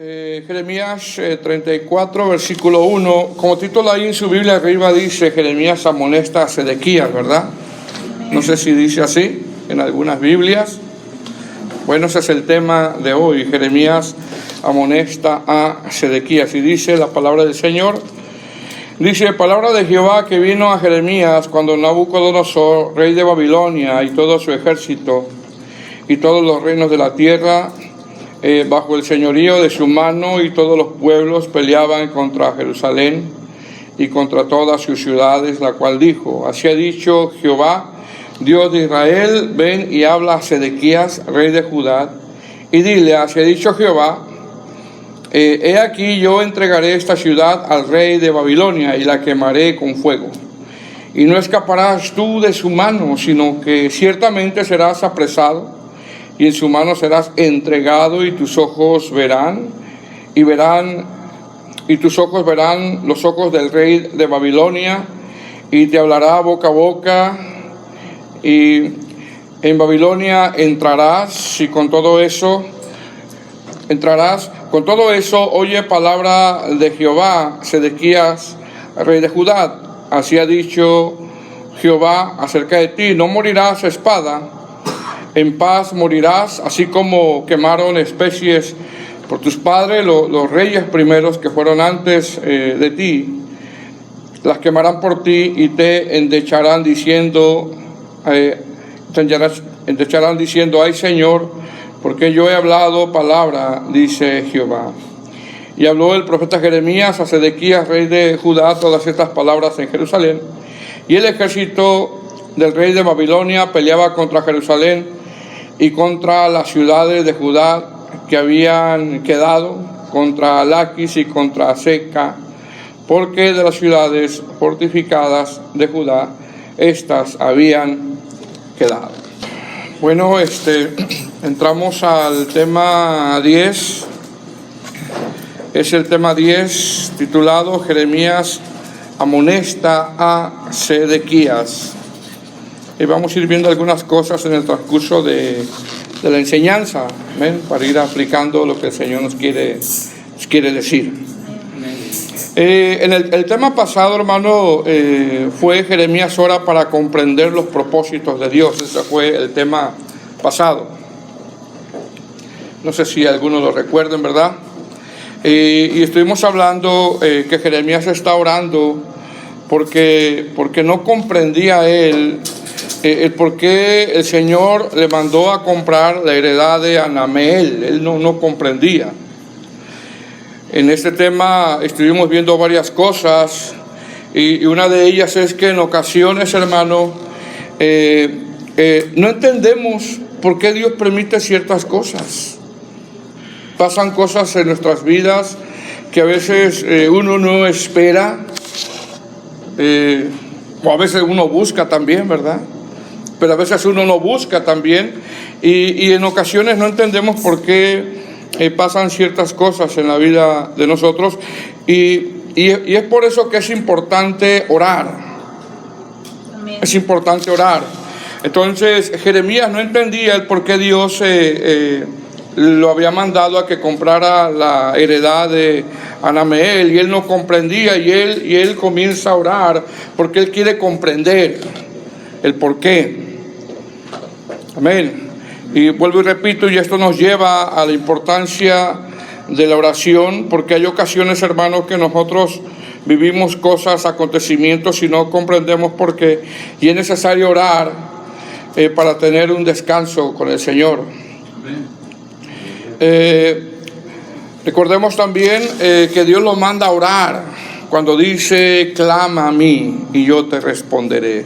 Jeremías 34, versículo 1, como título ahí en su Biblia arriba dice: Jeremías amonesta a Sedequías, ¿verdad? No sé si dice así en algunas Biblias. Bueno, ese es el tema de hoy. Jeremías amonesta a Sedequías. Y dice la palabra del Señor. Dice: palabra de Jehová que vino a Jeremías cuando Nabucodonosor, rey de Babilonia, y todo su ejército y todos los reinos de la tierra bajo el señorío de su mano, y todos los pueblos peleaban contra Jerusalén y contra todas sus ciudades, la cual dijo: así ha dicho Jehová, Dios de Israel, ven y habla a Sedequías, rey de Judá, y dile: así ha dicho Jehová, he aquí yo entregaré esta ciudad al rey de Babilonia y la quemaré con fuego, y no escaparás tú de su mano, sino que ciertamente serás apresado, y en su mano serás entregado, y tus ojos verán los ojos del rey de Babilonia, y te hablará boca a boca, y en Babilonia entrarás, y con todo eso, oye palabra de Jehová, Sedequías, rey de Judá. Así ha dicho Jehová acerca de ti: no morirás a espada, en paz morirás, así como quemaron especies por tus padres, los reyes primeros que fueron antes de ti, las quemarán por ti, y te endecharán diciendo, ay Señor, porque yo he hablado palabra, dice Jehová. Y habló el profeta Jeremías a Sedequías, rey de Judá, todas estas palabras en Jerusalén. Y el ejército del rey de Babilonia peleaba contra Jerusalén y contra las ciudades de Judá que habían quedado, contra Laquis y contra Seca, porque de las ciudades fortificadas de Judá, estas habían quedado. Bueno, entramos al tema 10. Es el tema 10, titulado Jeremías amonesta a Sedequías. Y vamos a ir viendo algunas cosas en el transcurso de la enseñanza, ¿ven? Para ir aplicando lo que el Señor nos quiere decir. En el tema pasado, hermano, fue Jeremías ora para comprender los propósitos de Dios. Ese fue el tema pasado. No sé si algunos lo recuerden, ¿verdad? Y estuvimos hablando que Jeremías está orando porque no comprendía él el por qué el Señor le mandó a comprar la heredad de Hanameel. Él no comprendía. En este tema estuvimos viendo varias cosas, y una de ellas es que en ocasiones, hermano, no entendemos por qué Dios permite ciertas cosas. Pasan cosas en nuestras vidas que a veces uno no espera, o a veces uno busca también, ¿verdad? Pero a veces uno no busca también, y en ocasiones no entendemos por qué pasan ciertas cosas en la vida de nosotros, y es por eso que es importante orar. Amén. Es importante orar. Entonces Jeremías no entendía el por qué Dios lo había mandado a que comprara la heredad de Hanameel, y él no comprendía, y él comienza a orar porque él quiere comprender el por qué. Amén. Y vuelvo y repito, y esto nos lleva a la importancia de la oración, porque hay ocasiones, hermanos, que nosotros vivimos cosas, acontecimientos, y no comprendemos por qué, y es necesario orar para tener un descanso con el Señor. Recordemos también que Dios lo manda a orar cuando dice: clama a mí y yo te responderé.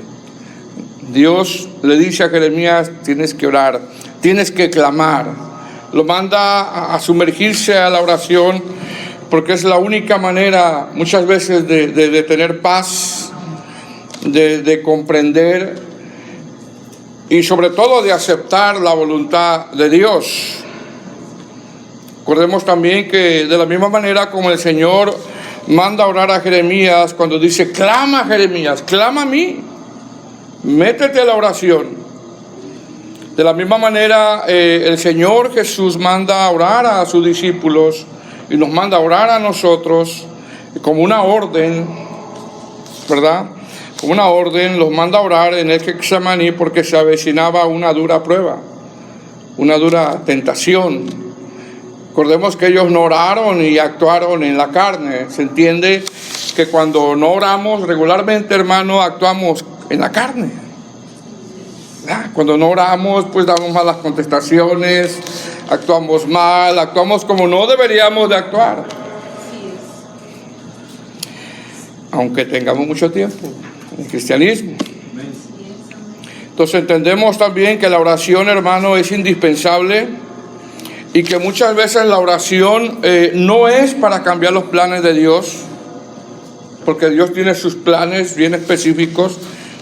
Dios le dice a Jeremías: tienes que orar, tienes que clamar. Lo manda a sumergirse a la oración, porque es la única manera muchas veces de tener paz, de comprender, y sobre todo de aceptar la voluntad de Dios. Recordemos también que de la misma manera como el Señor manda a orar a Jeremías cuando dice: clama, Jeremías, clama a mí, métete a la oración. De la misma manera el Señor Jesús manda a orar a sus discípulos y nos manda a orar a nosotros como una orden, ¿verdad? Como una orden, los manda a orar en el Getsemaní porque se avecinaba una dura prueba, una dura tentación. Recordemos que ellos no oraron y actuaron en la carne. Se entiende que cuando no oramos regularmente, hermano, actuamos en la carne. Cuando no oramos, pues damos malas contestaciones, actuamos mal, actuamos como no deberíamos de actuar. Aunque tengamos mucho tiempo en el cristianismo. Entonces entendemos también que la oración, hermano, es indispensable y que muchas veces la oración no es para cambiar los planes de Dios, porque Dios tiene sus planes bien específicos.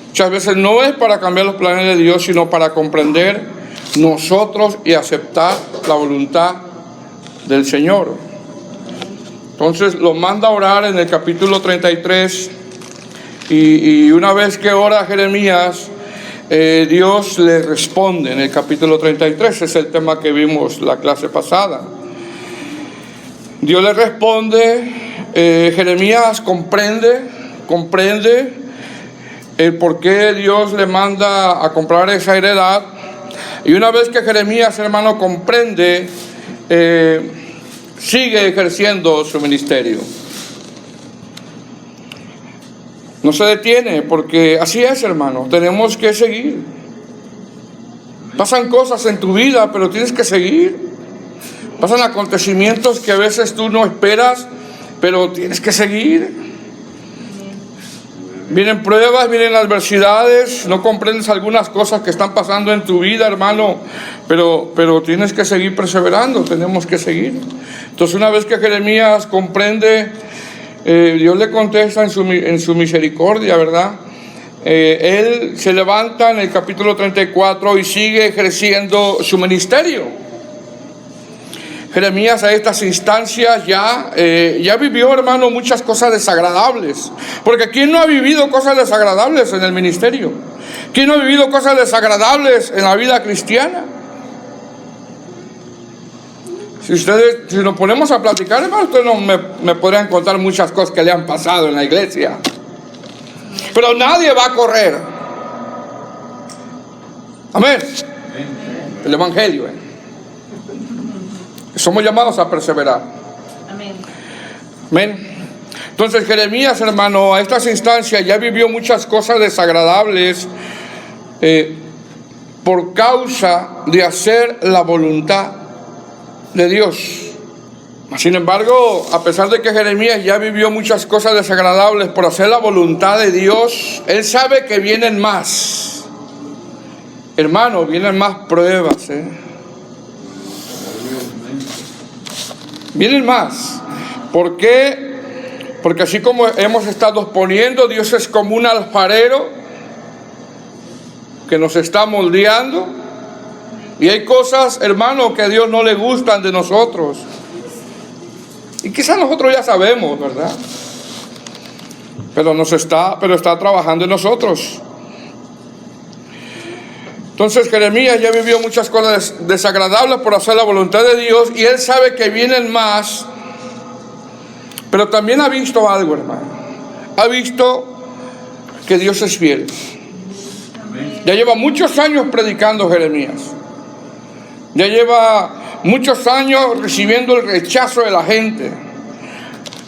Muchas veces no es para cambiar los planes de Dios, sino para comprender nosotros y aceptar la voluntad del Señor. Entonces los manda a orar en el capítulo 33 y una vez que ora Jeremías, Dios le responde en el capítulo 33, es el tema que vimos la clase pasada. Dios le responde, Jeremías comprende el por qué Dios le manda a comprar esa heredad. Y una vez que Jeremías, hermano, comprende, sigue ejerciendo su ministerio. No se detiene, porque así es, hermano, tenemos que seguir. Pasan cosas en tu vida, pero tienes que seguir. Pasan acontecimientos que a veces tú no esperas, pero tienes que seguir. Vienen pruebas, vienen adversidades, no comprendes algunas cosas que están pasando en tu vida, hermano, pero tienes que seguir perseverando, tenemos que seguir. Entonces, una vez que Jeremías comprende, Dios le contesta en su misericordia, ¿verdad? Él se levanta en el capítulo 34 y sigue ejerciendo su ministerio. Jeremías a estas instancias ya vivió, hermano, muchas cosas desagradables. Porque ¿quién no ha vivido cosas desagradables en el ministerio? ¿Quién no ha vivido cosas desagradables en la vida cristiana? Si nos ponemos a platicar, hermano, ustedes me podrían contar muchas cosas que le han pasado en la iglesia. Pero nadie va a correr. Amén. El evangelio. Somos llamados a perseverar. Amén. Entonces Jeremías, hermano, a estas instancias ya vivió muchas cosas desagradables por causa de hacer la voluntad de Dios. Sin embargo, a pesar de que Jeremías ya vivió muchas cosas desagradables por hacer la voluntad de Dios, él sabe que vienen más. Hermano, vienen más pruebas, Vienen más. ¿Por qué? Porque así como hemos estado exponiendo, Dios es como un alfarero que nos está moldeando. Y hay cosas, hermano, que a Dios no le gustan de nosotros. Y quizás nosotros ya sabemos, ¿verdad? Pero está trabajando en nosotros. Entonces Jeremías ya vivió muchas cosas desagradables por hacer la voluntad de Dios y él sabe que vienen más, pero también ha visto algo, hermano. Ha visto que Dios es fiel. Ya lleva muchos años predicando Jeremías. Ya lleva muchos años recibiendo el rechazo de la gente.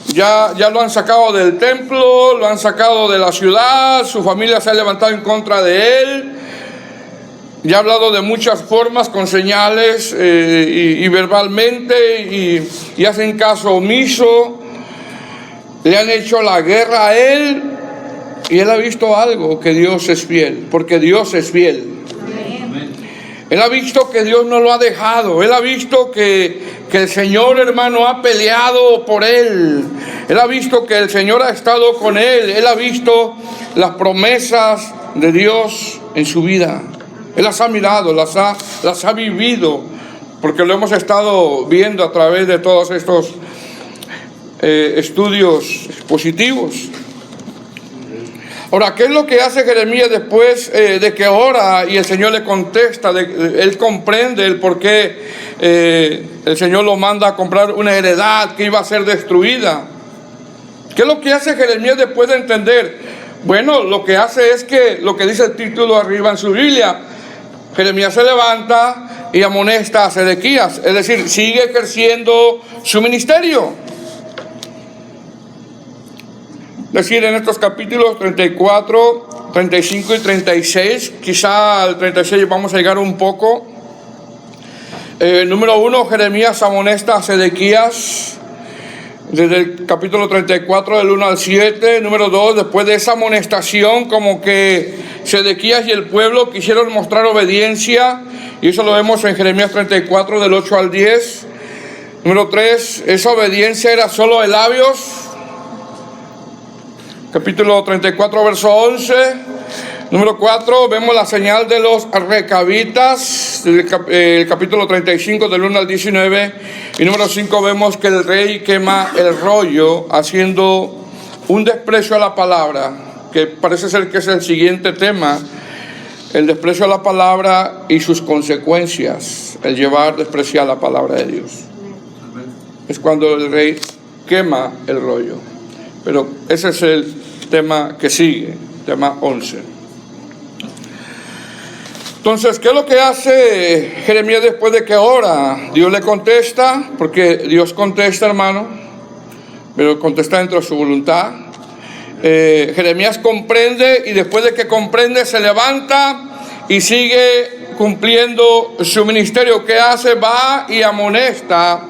Ya lo han sacado del templo, lo han sacado de la ciudad, su familia se ha levantado en contra de él. Ya ha hablado de muchas formas, con señales y verbalmente, y hacen caso omiso. Le han hecho la guerra a él, y él ha visto algo, que Dios es fiel, porque Dios es fiel. Él ha visto que Dios no lo ha dejado. Él ha visto que el Señor, hermano, ha peleado por él. Él ha visto que el Señor ha estado con él. Él ha visto las promesas de Dios en su vida. Él las ha mirado, las ha vivido, porque lo hemos estado viendo a través de todos estos estudios expositivos. Ahora, ¿qué es lo que hace Jeremías después de que ora y el Señor le contesta? Él comprende el por qué el Señor lo manda a comprar una heredad que iba a ser destruida. ¿Qué es lo que hace Jeremías después de entender? Bueno, lo que hace es que, lo que dice el título arriba en su Biblia, Jeremías se levanta y amonesta a Sedequías, es decir, sigue ejerciendo su ministerio. Es decir, en estos capítulos 34, 35 y 36, quizá al 36 vamos a llegar un poco. Número 1, Jeremías amonesta a Sedequías, desde el capítulo 34 del 1 al 7. Número 2, después de esa amonestación, como que Sedequías y el pueblo quisieron mostrar obediencia, y eso lo vemos en Jeremías 34 del 8 al 10. Número 3, esa obediencia era solo de labios. Capítulo 34, verso 11. Número 4, vemos la señal de los recabitas, el capítulo 35 del 1 al 19. Y número 5, vemos que el rey quema el rollo, haciendo un desprecio a la palabra, que parece ser que es el siguiente tema, el desprecio a la palabra y sus consecuencias, el despreciar la palabra de Dios. Es cuando el rey quema el rollo. Pero ese es el tema que sigue, tema 11. Entonces, ¿qué es lo que hace Jeremías después de que ora? Dios le contesta, porque Dios contesta, hermano, pero contesta dentro de su voluntad. Jeremías comprende, y después de que comprende se levanta y sigue cumpliendo su ministerio. ¿Qué hace? Va y amonesta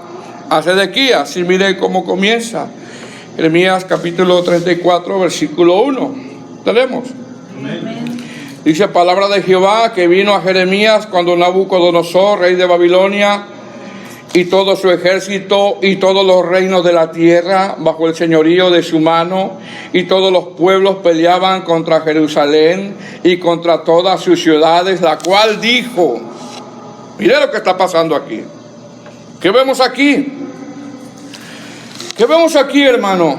a Sedequías. Y mire cómo comienza. Jeremías capítulo 34, versículo 1. ¿Tenemos? Amén. Dice palabra de Jehová que vino a Jeremías cuando Nabucodonosor, rey de Babilonia, y todo su ejército y todos los reinos de la tierra bajo el señorío de su mano, y todos los pueblos peleaban contra Jerusalén y contra todas sus ciudades, la cual dijo, mire lo que está pasando aquí. ¿Qué vemos aquí? ¿Qué vemos aquí, hermano?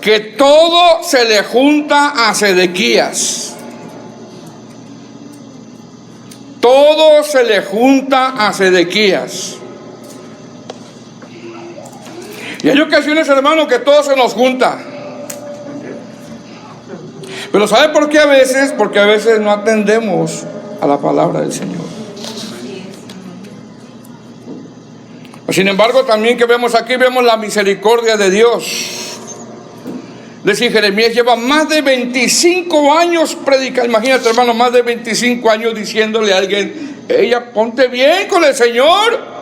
Que todo se le junta a Sedequías. Todo se le junta a Sedequías. Y hay ocasiones, hermano, que todo se nos junta. Pero ¿sabe por qué a veces? Porque a veces no atendemos a la palabra del Señor. Sin embargo, también que vemos aquí, vemos la misericordia de Dios. Es decir, Jeremías lleva más de 25 años predicando. Imagínate, hermano, más de 25 años diciéndole a alguien, ella, ponte bien con el Señor.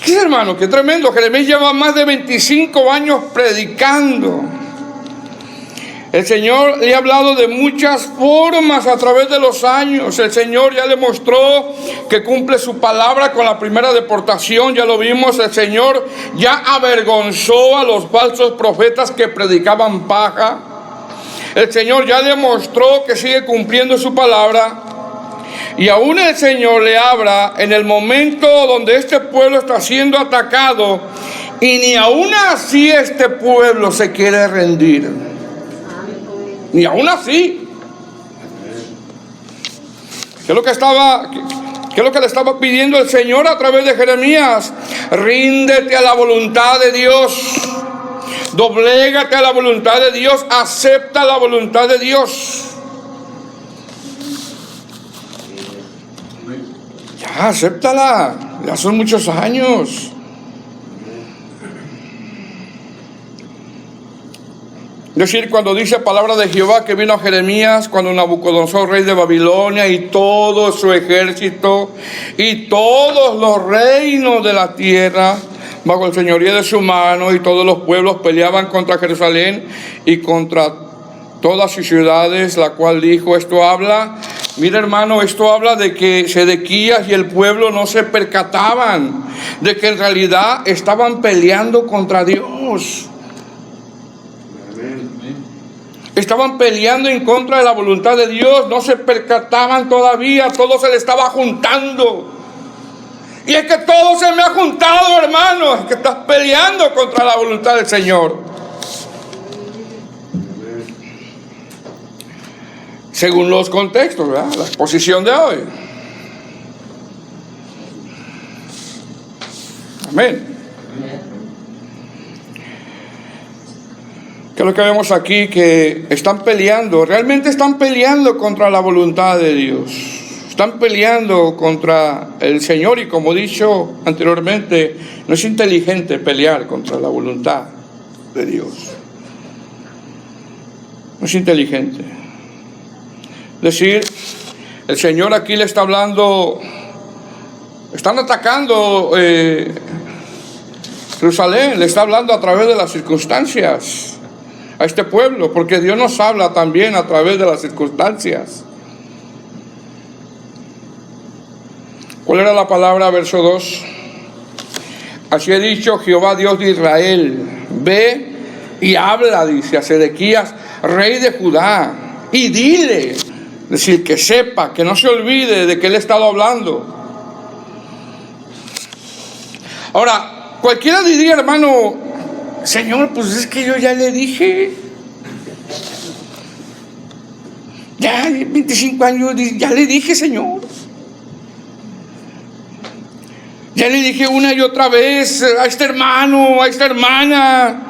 ¿Qué, hermano? Qué tremendo. Jeremías lleva más de 25 años predicando. El Señor le ha hablado de muchas formas a través de los años. El Señor ya le mostró que cumple su palabra con la primera deportación. Ya lo vimos. El Señor ya avergonzó a los falsos profetas que predicaban paja. El Señor ya le mostró que sigue cumpliendo su palabra. Y aún el Señor le habla en el momento donde este pueblo está siendo atacado. Y ni aún así este pueblo se quiere rendir. Ni aún así. ¿Qué es lo que le estaba pidiendo el Señor a través de Jeremías? Ríndete a la voluntad de Dios. Doblégate a la voluntad de Dios. Acepta la voluntad de Dios. Ya, acéptala. Ya son muchos años. Es decir, cuando dice palabra de Jehová que vino a Jeremías, cuando Nabucodonosor, rey de Babilonia, y todo su ejército, y todos los reinos de la tierra, bajo el señorío de su mano, y todos los pueblos peleaban contra Jerusalén y contra todas sus ciudades, la cual dijo, esto habla, mira hermano, esto habla de que Sedequías y el pueblo no se percataban, de que en realidad estaban peleando contra Dios. Estaban peleando en contra de la voluntad de Dios, no se percataban todavía, todo se le estaba juntando. Y es que todo se me ha juntado, hermano. Es que estás peleando contra la voluntad del Señor. Según los contextos, ¿verdad? La exposición de hoy. Amén. ¿Qué es lo que vemos aquí? Que están peleando, realmente están peleando contra la voluntad de Dios. Están peleando contra el Señor y, como he dicho anteriormente, no es inteligente pelear contra la voluntad de Dios. No es inteligente. Es decir, el Señor aquí le está hablando, están atacando Jerusalén, le está hablando a través de las circunstancias a este pueblo, porque Dios nos habla también a través de las circunstancias. ¿Cuál era la palabra? Verso 2. Así he dicho Jehová Dios de Israel, ve y habla, dice a Sedequías, rey de Judá, y dile, es decir, que sepa, que no se olvide de que él ha estado hablando. Ahora, cualquiera diría, hermano, Señor, pues es que yo ya le dije, ya 25 años, ya le dije, Señor. Ya le dije una y otra vez a este hermano, a esta hermana.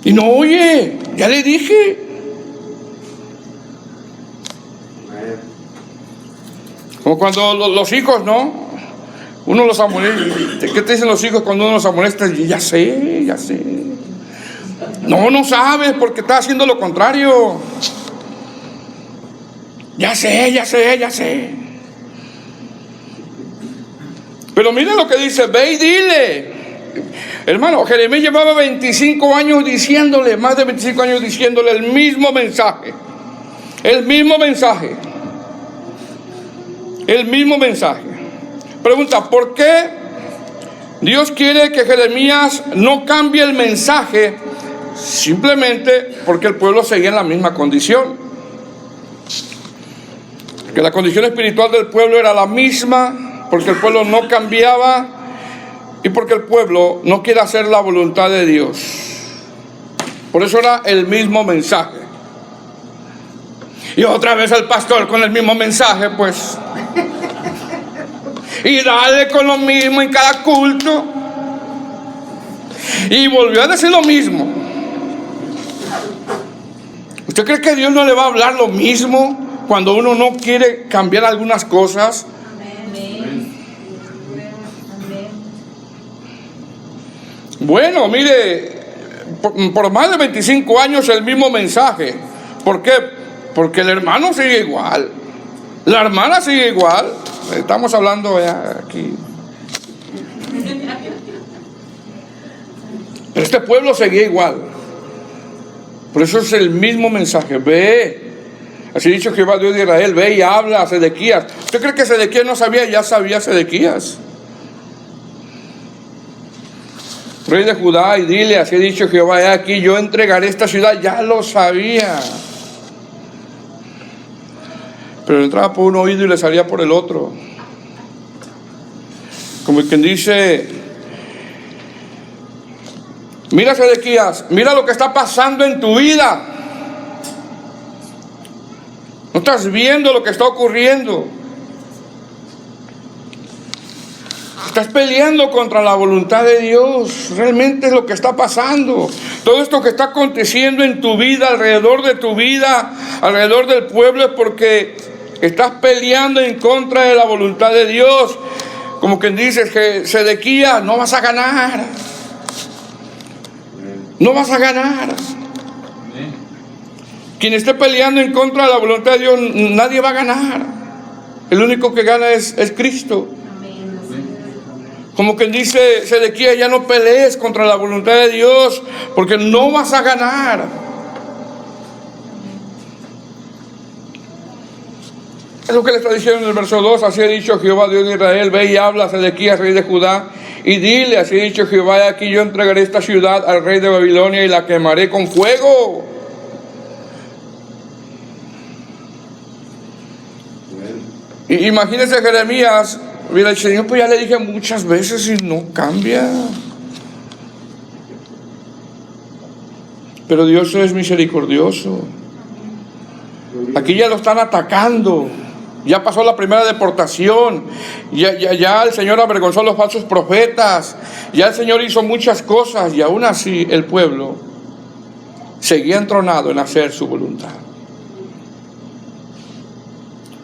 Y no oye, ya le dije. Como cuando los hijos, ¿no? Uno los amonesta. ¿Qué te dicen los hijos cuando uno los amonesta? Ya sé, ya sé. No sabes porque estás haciendo lo contrario. Ya sé, ya sé, ya sé. Pero miren lo que dice, ve y dile. Hermano, Jeremías llevaba 25 años diciéndole, más de 25 años diciéndole el mismo mensaje. El mismo mensaje. El mismo mensaje. Pregunta, ¿por qué Dios quiere que Jeremías no cambie el mensaje? Simplemente porque el pueblo seguía en la misma condición. Que la condición espiritual del pueblo era la misma, porque el pueblo no cambiaba y porque el pueblo no quiere hacer la voluntad de Dios. Por eso era el mismo mensaje. Y otra vez el pastor con el mismo mensaje, pues. Y dale con lo mismo en cada culto. Y volvió a decir lo mismo. ¿Usted cree que Dios no le va a hablar lo mismo cuando uno no quiere cambiar algunas cosas? Bueno, mire, por más de 25 años el mismo mensaje. ¿Por qué? Porque el hermano sigue igual, la hermana sigue igual. Estamos hablando ya aquí. Pero este pueblo seguía igual. Por eso es el mismo mensaje. Ve, así ha dicho Jehová Dios de Israel, ve y habla a Sedequías. ¿Usted cree que Sedequías no sabía? Ya sabía Sedequías. Rey de Judá, y dile, así ha dicho Jehová, he aquí yo entregaré esta ciudad. Ya lo sabía, pero le entraba por un oído y le salía por el otro. Como quien dice, mira Sedequías, mira lo que está pasando en tu vida. No estás viendo lo que está ocurriendo. Estás peleando contra la voluntad de Dios. Realmente es lo que está pasando. Todo esto que está aconteciendo en tu vida, alrededor de tu vida, alrededor del pueblo, es porque estás peleando en contra de la voluntad de Dios. Como quien dice, que Sedequías, no vas a ganar. No vas a ganar. Quien esté peleando en contra de la voluntad de Dios, nadie va a ganar. El único que gana es Cristo. Como quien dice Sedequías, ya no pelees contra la voluntad de Dios, porque no vas a ganar. Es lo que le está diciendo en el verso 2. Así ha dicho Jehová Dios de Israel, ve y habla a Sedequías, rey de Judá, y dile, así ha dicho Jehová, aquí yo entregaré esta ciudad al rey de Babilonia y la quemaré con fuego. Imagínense Jeremías Mira, el Señor, pues ya le dije muchas veces y no cambia. Pero Dios es misericordioso. Aquí ya lo están atacando. Ya pasó la primera deportación. Ya el Señor avergonzó a los falsos profetas. Ya el Señor hizo muchas cosas. Y aún así el pueblo seguía entronado en hacer su voluntad.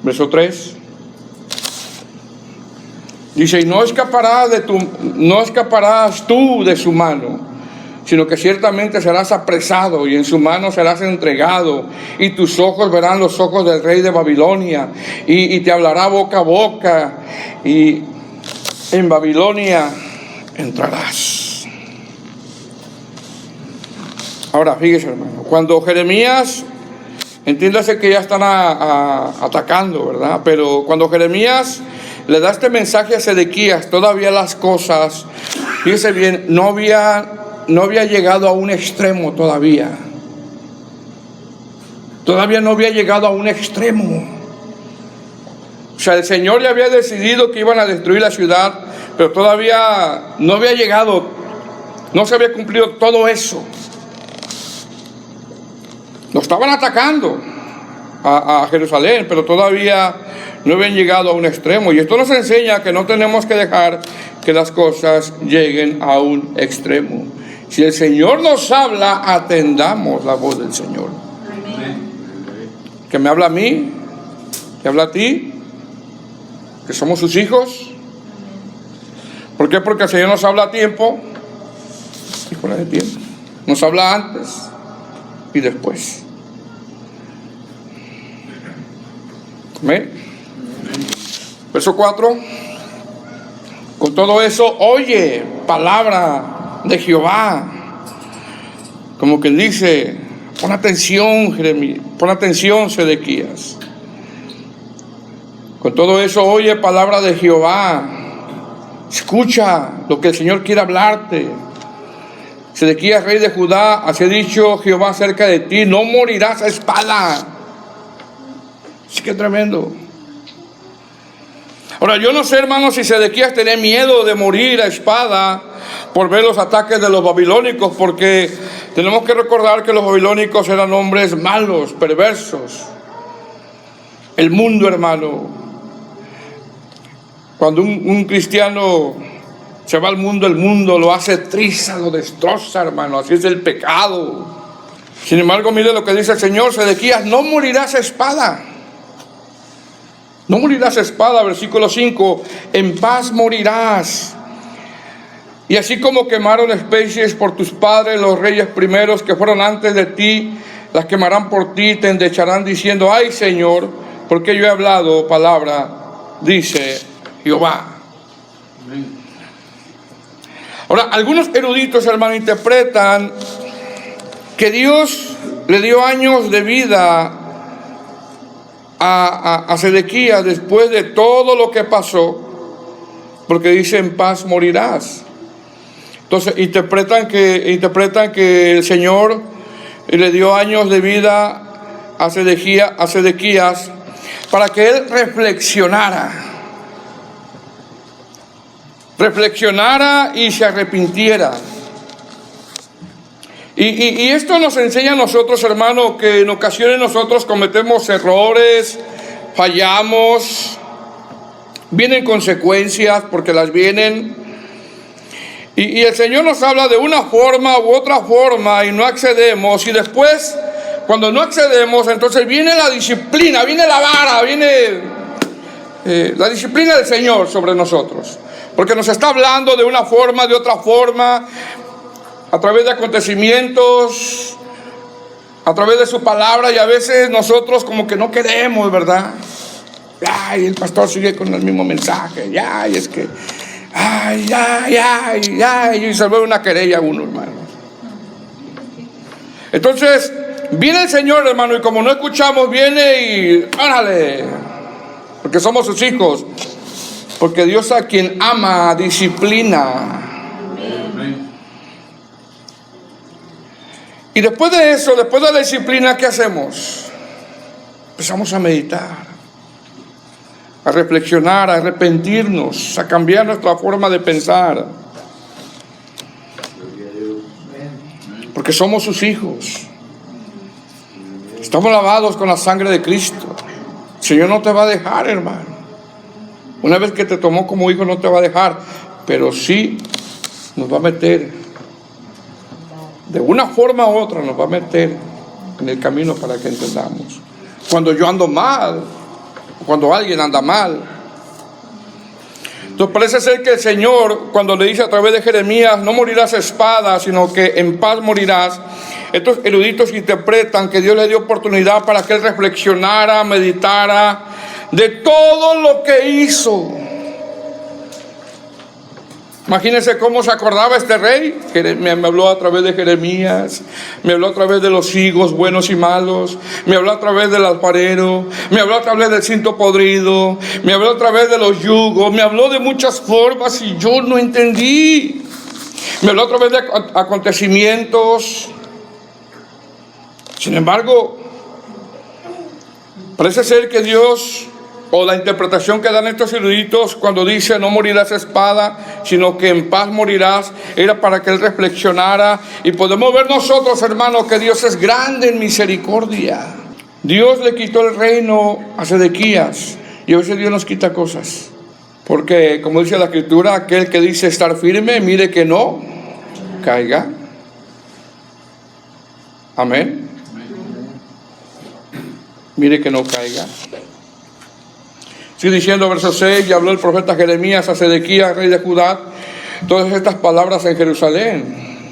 Verso 3. Dice, y no escaparás tú de su mano, sino que ciertamente serás apresado y en su mano serás entregado, y tus ojos verán los ojos del rey de Babilonia, y te hablará boca a boca, y en Babilonia entrarás. Ahora, fíjese, hermano, cuando Jeremías, entiéndase que ya están atacando, ¿verdad? Pero cuando Jeremías le da este mensaje a Sedequías, todavía las cosas, fíjese bien, no había llegado a un extremo todavía. Todavía no había llegado a un extremo. O sea, el Señor ya había decidido que iban a destruir la ciudad, pero todavía no había llegado, no se había cumplido todo eso. Lo estaban atacando a Jerusalén, pero todavía no habían llegado a un extremo. Y esto nos enseña que no tenemos que dejar que las cosas lleguen a un extremo. Si el Señor nos habla, atendamos la voz del Señor. Amén. Que me habla a mí, que habla a ti, que somos sus hijos. ¿Por qué? Porque el Señor nos habla a tiempo y fuera de tiempo. Nos habla antes y después. Amén. Verso 4. Con todo eso, oye palabra de Jehová. Como que dice, pon atención, Jeremías, pon atención, Sedequías. Con todo eso, oye palabra de Jehová. Escucha lo que el Señor quiere hablarte. Sedequías, rey de Judá, así ha dicho Jehová acerca de ti, no morirás a espada. Sí, que tremendo. Ahora, yo no sé, hermanos, si Sedequías tenía miedo de morir a espada por ver los ataques de los babilónicos, porque tenemos que recordar que los babilónicos eran hombres malos, perversos. El mundo, hermano, cuando un cristiano se va al mundo, el mundo lo hace triza, lo destroza, hermano. Así es el pecado. Sin embargo, mire lo que dice el Señor: Sedequías, no morirás a espada. No morirás a espada, versículo 5, en paz morirás. Y así como quemaron especies por tus padres, los reyes primeros que fueron antes de ti, las quemarán por ti, te endecharán diciendo, ay Señor, porque yo he hablado palabra, dice Jehová. Amén. Ahora, algunos eruditos, hermano, interpretan que Dios le dio años de vida a Sedequías después de todo lo que pasó, porque dice en paz morirás. Entonces interpretan que el Señor le dio años de vida a Sedequías para que él reflexionara y se arrepintiera. Y esto nos enseña a nosotros, hermanos, que en ocasiones nosotros cometemos errores, fallamos, vienen consecuencias porque las vienen. Y el Señor nos habla de una forma u otra forma y no accedemos. Y después, cuando no accedemos, entonces viene la disciplina, viene la vara, viene la disciplina del Señor sobre nosotros. Porque nos está hablando de una forma, de otra forma, a través de acontecimientos, a través de su palabra, y a veces nosotros como que no queremos, ¿verdad? Ay, el pastor sigue con el mismo mensaje, ay, es que, ay, y se vuelve una querella a uno, hermano. Entonces, viene el Señor, hermano, y como no escuchamos, viene y, órale, porque somos sus hijos, porque Dios a quien ama, disciplina. Y después de eso, después de la disciplina, ¿qué hacemos? Empezamos a meditar a reflexionar, a arrepentirnos, a cambiar nuestra forma de pensar. Porque somos sus hijos. Estamos lavados con la sangre de Cristo. El Señor no te va a dejar, hermano. Una vez que te tomó como hijo no te va a dejar, pero sí nos va a meter, de una forma u otra nos va a meter en el camino para que entendamos. Cuando yo ando mal, cuando alguien anda mal. Entonces parece ser que el Señor, cuando le dice a través de Jeremías, no morirás a espada, sino que en paz morirás. Estos eruditos interpretan que Dios le dio oportunidad para que él reflexionara, meditara de todo lo que hizo. Imagínense cómo se acordaba este rey. Me habló a través de Jeremías, me habló a través de los higos buenos y malos, me habló a través del alfarero, me habló a través del cinto podrido, me habló a través de los yugos, me habló de muchas formas y yo no entendí. Me habló a través de acontecimientos. Sin embargo, parece ser que Dios, o la interpretación que dan estos eruditos cuando dice no morirás a espada, sino que en paz morirás, era para que él reflexionara. Y podemos ver nosotros, hermanos, que Dios es grande en misericordia. Dios le quitó el reino a Sedequías, y a veces Dios nos quita cosas. Porque, como dice la Escritura, aquel que dice estar firme, mire que no caiga. Amén. Mire que no caiga. Sigue diciendo verso 6, y habló el profeta Jeremías a Sedequías, rey de Judá, todas estas palabras en Jerusalén.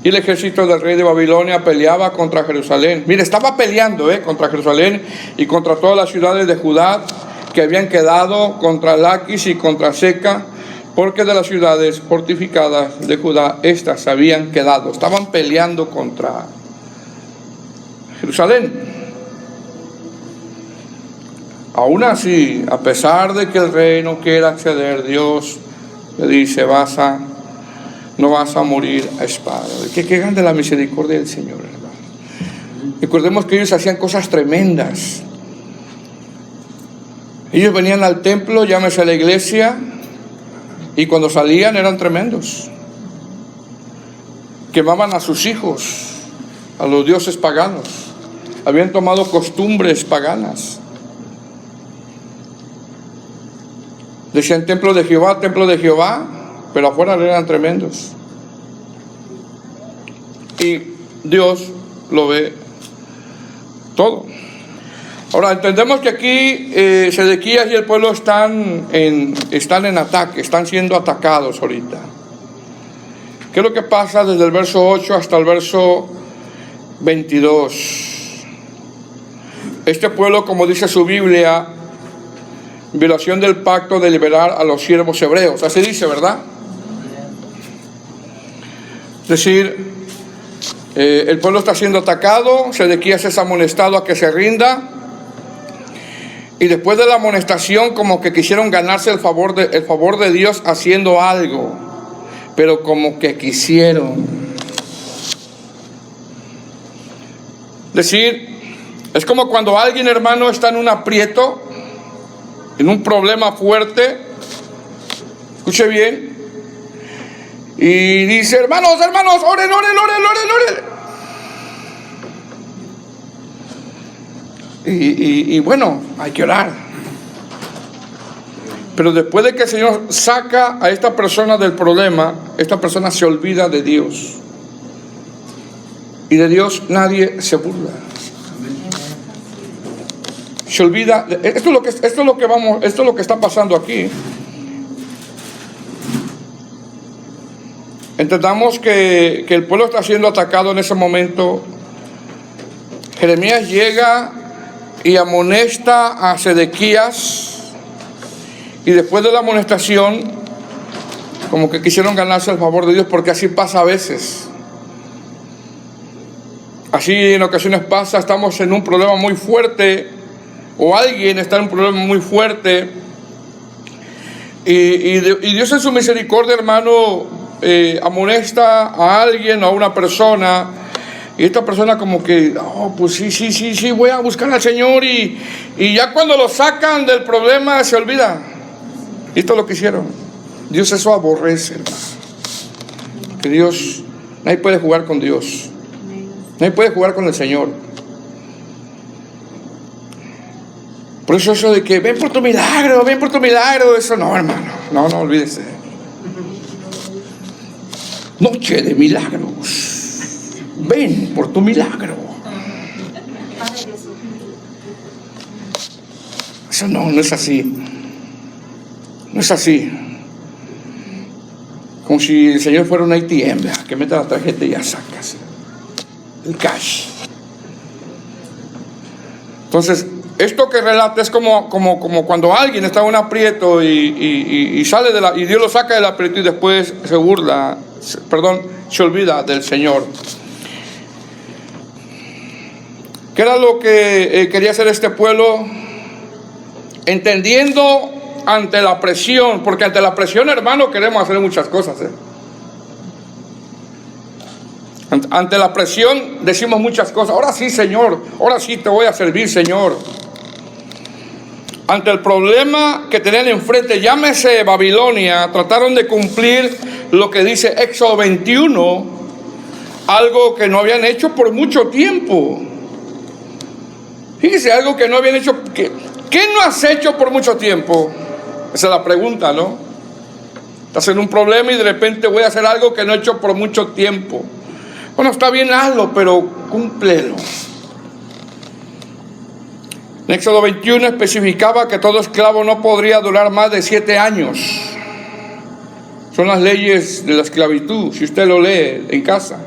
Y el ejército del rey de Babilonia peleaba contra Jerusalén. Mire, estaba peleando contra Jerusalén y contra todas las ciudades de Judá que habían quedado, contra Laquis y contra Seca, porque de las ciudades fortificadas de Judá, estas habían quedado. Estaban peleando contra Jerusalén. Aún así, a pesar de que el rey no quiera acceder, Dios le dice, no vas a morir a espada. Qué grande la misericordia del Señor, hermano. Recordemos que ellos hacían cosas tremendas. Ellos venían al templo, llámese a la iglesia, y cuando salían eran tremendos. Quemaban a sus hijos, a los dioses paganos. Habían tomado costumbres paganas. Decían templo de Jehová, pero afuera eran tremendos. Y Dios lo ve todo. Ahora entendemos que aquí Sedequías y el pueblo están en ataque, están siendo atacados ahorita. ¿Qué es lo que pasa desde el verso 8 hasta el verso 22? Este pueblo, como dice su Biblia, violación del pacto de liberar a los siervos hebreos. Así dice, ¿verdad? Es decir, el pueblo está siendo atacado, Sedequías es amonestado a que se rinda, y después de la amonestación como que quisieron ganarse el favor de Dios haciendo algo, pero como que quisieron. Es decir, es como cuando alguien, hermano, está en un aprieto, en un problema fuerte, escuche bien, y dice, hermanos, oren. Y bueno, hay que orar. Pero después de que el Señor saca a esta persona del problema, esta persona se olvida de Dios. Y de Dios nadie se burla. Se olvida. Esto es lo que está pasando aquí. Entendamos que el pueblo está siendo atacado en ese momento. Jeremías llega y amonesta a Sedequías, y después de la amonestación como que quisieron ganarse el favor de Dios, porque así pasa a veces. Así en ocasiones pasa, estamos en un problema muy fuerte, o alguien está en un problema muy fuerte, y Dios en su misericordia, hermano, amonesta a alguien o a una persona, Y esta persona como que, oh, pues sí, voy a buscar al Señor, y ya cuando lo sacan del problema se olvida. Y esto es lo que hicieron. Dios eso aborrece, hermano. Que Dios, nadie puede jugar con Dios. Nadie puede jugar con el Señor. Por eso de que ven por tu milagro, eso no, hermano. No, olvídese. Noche de milagros. Ven por tu milagro. Eso no es así. No es así. Como si el Señor fuera un ATM, que meta la tarjeta y ya sacas el cash. Entonces, esto que relata es como cuando alguien está en un aprieto y sale y Dios lo saca del aprieto y después se olvida del Señor. ¿Qué era lo que quería hacer este pueblo? Entendiendo ante la presión, porque ante la presión, hermano, queremos hacer muchas cosas. Ante la presión decimos muchas cosas. Ahora sí, Señor, ahora sí te voy a servir, Señor. Ante el problema que tenían enfrente, llámese Babilonia, trataron de cumplir lo que dice Éxodo 21, algo que no habían hecho por mucho tiempo. Fíjese, algo que no habían hecho. ¿Qué no has hecho por mucho tiempo? Esa es la pregunta, ¿no? Estás en un problema y de repente voy a hacer algo que no he hecho por mucho tiempo. Bueno, está bien, hazlo, pero cúmplelo. En Éxodo 21 especificaba que todo esclavo no podría durar más de 7 años. Son las leyes de la esclavitud, si usted lo lee en casa.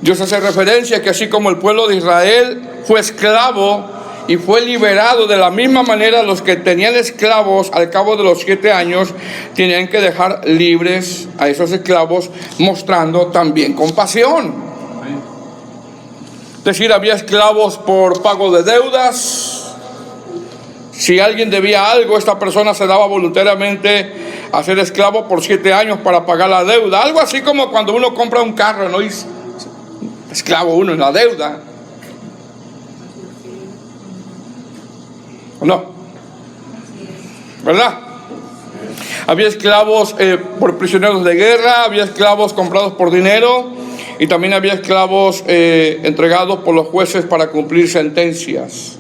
Dios hace referencia que así como el pueblo de Israel fue esclavo y fue liberado, de la misma manera los que tenían esclavos al cabo de los 7 años tenían que dejar libres a esos esclavos, mostrando también compasión. Es decir, había esclavos por pago de deudas. Si alguien debía algo, esta persona se daba voluntariamente a ser esclavo por 7 años para pagar la deuda. Algo así como cuando uno compra un carro, ¿no? Y esclavo uno en la deuda. ¿O no? ¿Verdad? Había esclavos por prisioneros de guerra, había esclavos comprados por dinero. Y también había esclavos entregados por los jueces para cumplir sentencias.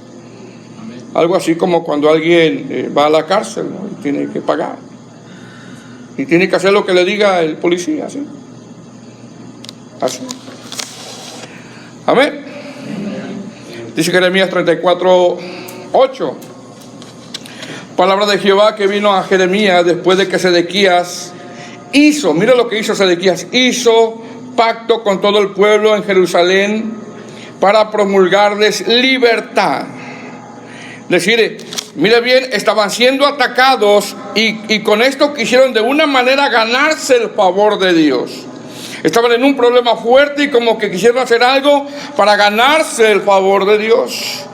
Algo así como cuando alguien va a la cárcel, ¿no? Y tiene que pagar. Y tiene que hacer lo que le diga el policía, ¿sí? Así. Amén. Dice Jeremías 34:8. Palabra de Jehová que vino a Jeremías después de que Sedequías hizo, mira lo que hizo Sedequías, hizo pacto con todo el pueblo en Jerusalén para promulgarles libertad. Es decir, mire bien, estaban siendo atacados y con esto quisieron de una manera ganarse el favor de Dios. Estaban en un problema fuerte y como que quisieron hacer algo para ganarse el favor de Dios.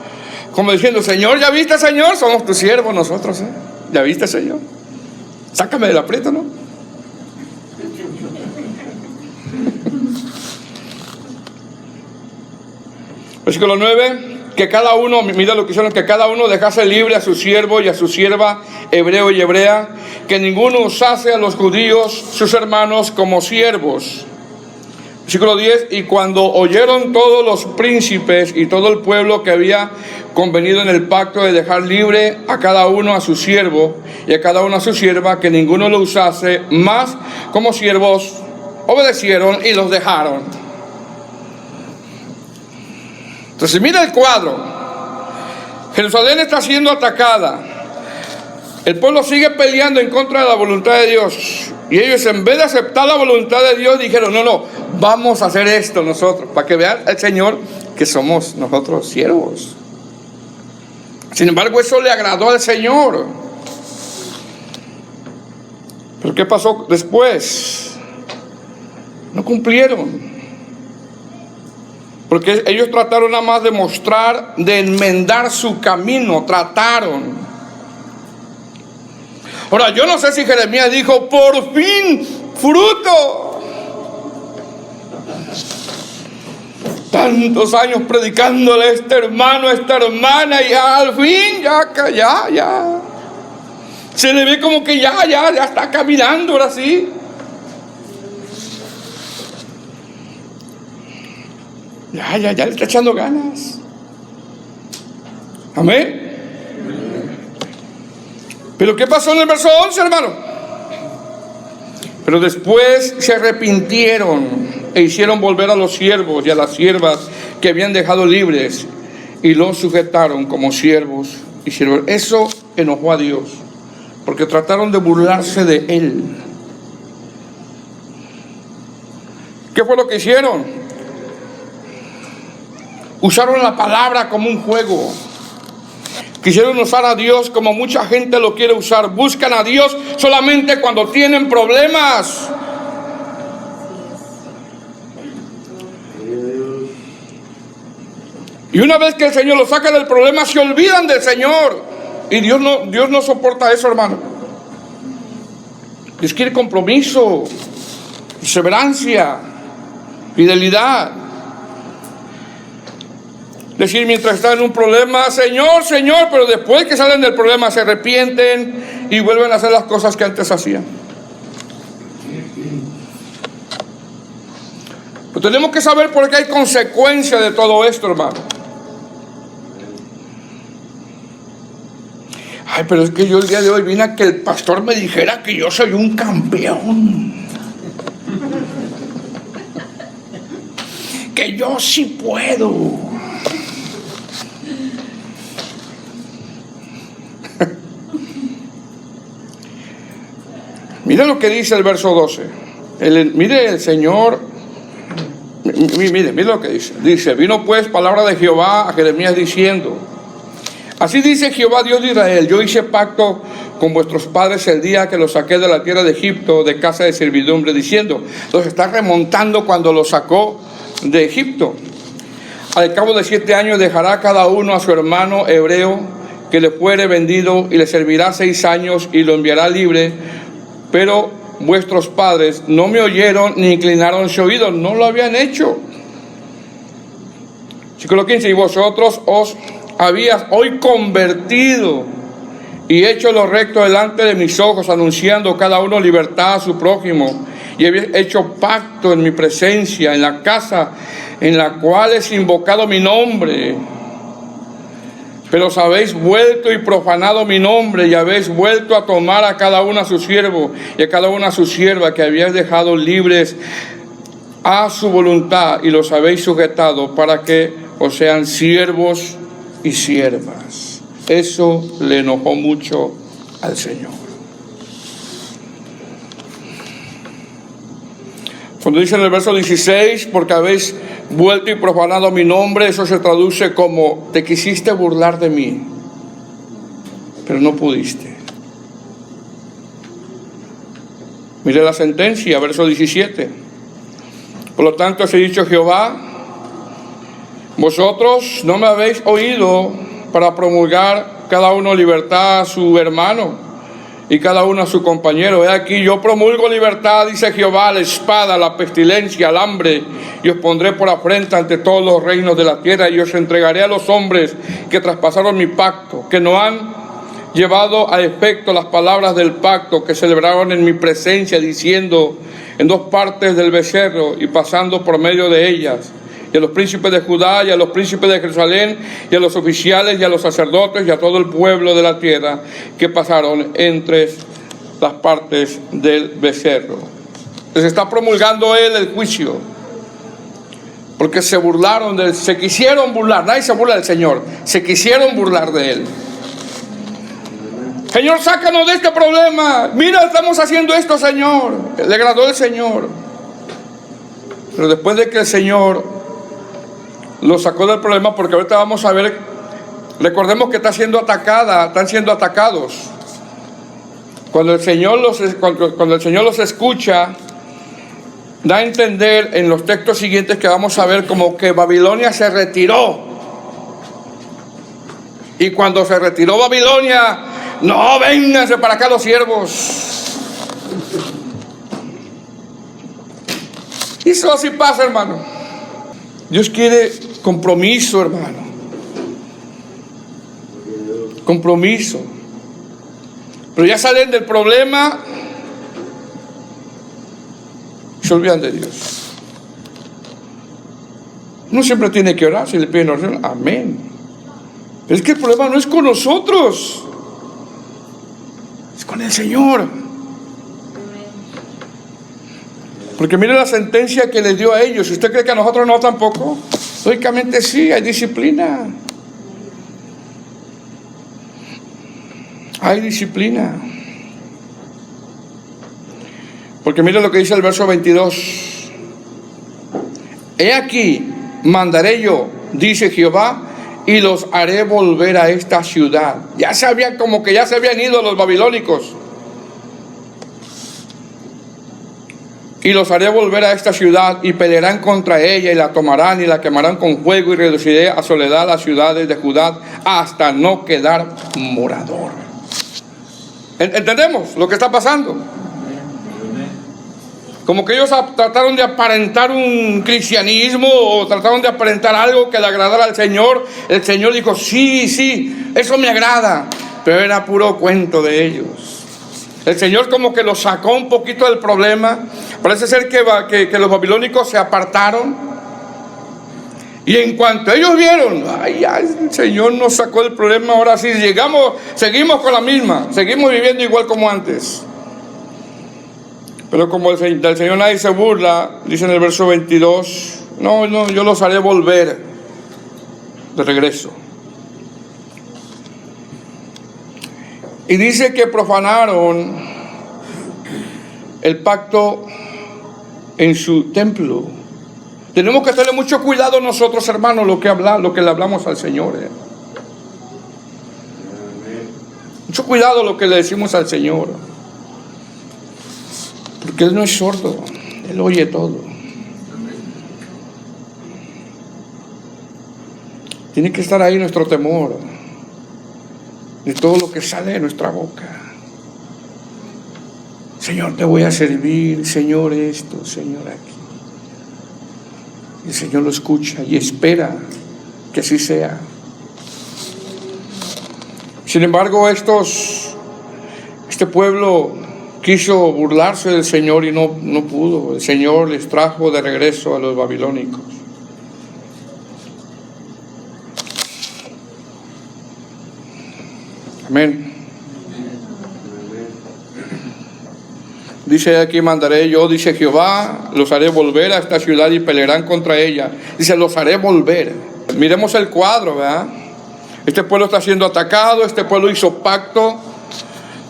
Como diciendo, Señor, ¿ya viste, Señor? Somos tus siervos nosotros, ¿eh? ¿Ya viste, Señor? Sácame del aprieto, ¿no? Versículo 9, que cada uno, mira lo que hicieron, que cada uno dejase libre a su siervo y a su sierva, hebreo y hebrea, que ninguno usase a los judíos, sus hermanos, como siervos. Versículo 10, y cuando oyeron todos los príncipes y todo el pueblo que había convenido en el pacto de dejar libre a cada uno a su siervo y a cada uno a su sierva, que ninguno lo usase más como siervos, obedecieron y los dejaron. Entonces mira el cuadro. Jerusalén está siendo atacada. El pueblo sigue peleando en contra de la voluntad de Dios. Y ellos, en vez de aceptar la voluntad de Dios, dijeron, no, vamos a hacer esto nosotros, para que vean al Señor que somos nosotros siervos. Sin embargo, eso le agradó al Señor. Pero ¿qué pasó después? No cumplieron. Porque ellos trataron nada más de mostrar, de enmendar su camino, trataron. Ahora, yo no sé si Jeremías dijo, por fin, fruto. Tantos años predicándole a este hermano, a esta hermana, y al fin ya. Se le ve como que ya está caminando ahora sí. Ya le está echando ganas. Amén. Pero ¿qué pasó en el verso 11, hermano? Pero después se arrepintieron e hicieron volver a los siervos y a las siervas que habían dejado libres y los sujetaron como siervos y siervos. Eso enojó a Dios, porque trataron de burlarse de él. ¿Qué fue lo que hicieron? Usaron la palabra como un juego. Quisieron usar a Dios como mucha gente lo quiere usar. Buscan a Dios solamente cuando tienen problemas. Y una vez que el Señor los saca del problema, se olvidan del Señor. Y Dios no soporta eso, hermano. Dios quiere compromiso, perseverancia, fidelidad. Decir, mientras están en un problema, Señor, pero después que salen del problema se arrepienten y vuelven a hacer las cosas que antes hacían. Pero tenemos que saber por qué hay consecuencia de todo esto, hermano. Ay, pero es que yo el día de hoy vine a que el pastor me dijera que yo soy un campeón. Que yo sí puedo. Mira lo que dice el verso 12. Mire el Señor. Mire lo que dice. Dice, vino pues palabra de Jehová a Jeremías diciendo: así dice Jehová Dios de Israel, yo hice pacto con vuestros padres el día que los saqué de la tierra de Egipto, de casa de servidumbre, diciendo. Entonces está remontando cuando los sacó de Egipto. Al cabo de 7 años dejará cada uno a su hermano hebreo que le fuere vendido y le servirá 6 años y lo enviará libre. Pero vuestros padres no me oyeron ni inclinaron su oído, no lo habían hecho. Versículo 15, y vosotros os habías hoy convertido y hecho lo recto delante de mis ojos, anunciando cada uno libertad a su prójimo, y habéis hecho pacto en mi presencia, en la casa en la cual es invocado mi nombre. Pero os habéis vuelto y profanado mi nombre, y habéis vuelto a tomar a cada uno a su siervo y a cada una a su sierva, que habíais dejado libres a su voluntad, y los habéis sujetado para que os sean siervos y siervas. Eso le enojó mucho al Señor. Cuando dice en el verso 16, porque habéis vuelto y profanado mi nombre, eso se traduce como: te quisiste burlar de mí, pero no pudiste. Mire la sentencia, verso 17. Por lo tanto, os he dicho Jehová: vosotros no me habéis oído para promulgar cada uno libertad a su hermano y cada uno a su compañero. He aquí, yo promulgo libertad, dice Jehová, la espada, la pestilencia, el hambre, y os pondré por afrenta ante todos los reinos de la tierra, y os entregaré a los hombres que traspasaron mi pacto, que no han llevado a efecto las palabras del pacto que celebraron en mi presencia, diciendo en 2 partes del becerro y pasando por medio de ellas, y a los príncipes de Judá y a los príncipes de Jerusalén y a los oficiales y a los sacerdotes y a todo el pueblo de la tierra que pasaron entre las partes del becerro. Les está promulgando él el juicio, porque se burlaron de él, se quisieron burlar. Nadie se burla del Señor, se quisieron burlar de él. Señor, sácanos de este problema. Mira, estamos haciendo esto, Señor. Le agradó el Señor. Pero después de que el Señor lo sacó del problema, porque ahorita vamos a ver, recordemos que están siendo atacados. Cuando el Señor los escucha, da a entender en los textos siguientes que vamos a ver como que Babilonia se retiró. Y cuando se retiró Babilonia, no, vénganse para acá los siervos. Y eso así pasa, hermano. Dios quiere compromiso, hermano. Compromiso. Pero ya salen del problema, se olvidan de Dios. Uno siempre tiene que orar, si le piden oración, amén. Pero es que el problema no es con nosotros, es con el Señor. Porque mire la sentencia que les dio a ellos. ¿Usted cree que a nosotros no tampoco? Lógicamente sí, hay disciplina. Hay disciplina. Porque mire lo que dice el verso 22. He aquí, mandaré yo, dice Jehová, y los haré volver a esta ciudad. Ya se habían ido los babilónicos. Y los haré volver a esta ciudad, y pelearán contra ella, y la tomarán, y la quemarán con fuego, y reduciré a soledad las ciudades de Judá, hasta no quedar morador. ¿Entendemos lo que está pasando? Como que ellos trataron de aparentar un cristianismo, o trataron de aparentar algo que le agradara al Señor. El Señor dijo, sí, eso me agrada, pero era puro cuento de ellos. El Señor como que los sacó un poquito del problema. Parece ser que los babilónicos se apartaron. Y en cuanto ellos vieron, el Señor nos sacó del problema, ahora sí seguimos con la misma, seguimos viviendo igual como antes. Pero como del Señor nadie se burla, dice en el verso 22, no, yo los haré volver de regreso. Y dice que profanaron el pacto en su templo. Tenemos que tener mucho cuidado nosotros, hermanos, lo que le hablamos al Señor. Mucho cuidado lo que le decimos al Señor. Porque Él no es sordo, Él oye todo. Tiene que estar ahí nuestro temor de todo lo que sale de nuestra boca. Señor, te voy a servir, Señor esto, Señor aquí. Y el Señor lo escucha y espera que así sea. Sin embargo, este pueblo quiso burlarse del Señor y no pudo. El Señor les trajo de regreso a los babilónicos. Amén. Dice aquí, mandaré yo, dice Jehová, los haré volver a esta ciudad y pelearán contra ella. Dice, los haré volver. Miremos el cuadro, ¿verdad? Este pueblo está siendo atacado, este pueblo hizo pacto,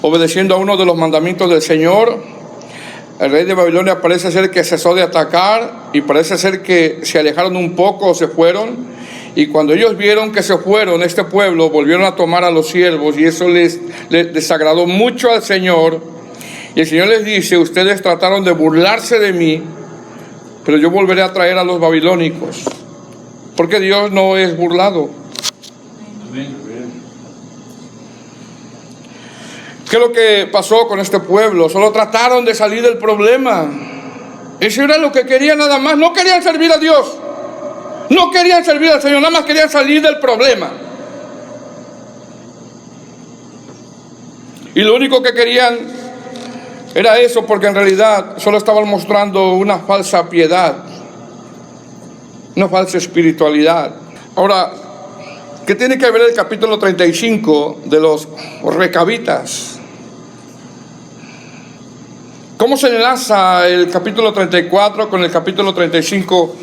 obedeciendo a uno de los mandamientos del Señor. El rey de Babilonia parece ser que cesó de atacar y parece ser que se alejaron un poco o se fueron. Y cuando ellos vieron que se fueron, este pueblo volvieron a tomar a los siervos y eso les desagradó mucho al Señor. Y el Señor les dice, ustedes trataron de burlarse de mí, pero yo volveré a traer a los babilónicos. Porque Dios no es burlado. Amén. ¿Qué es lo que pasó con este pueblo? Solo trataron de salir del problema. Eso era lo que querían nada más. No querían servir a Dios. No querían servir al Señor. Nada más querían salir del problema. Y lo único que querían era eso, porque en realidad solo estaban mostrando una falsa piedad, una falsa espiritualidad. Ahora, ¿qué tiene que ver el capítulo 35 de los recabitas? ¿Cómo se enlaza el capítulo 34 con el capítulo 35?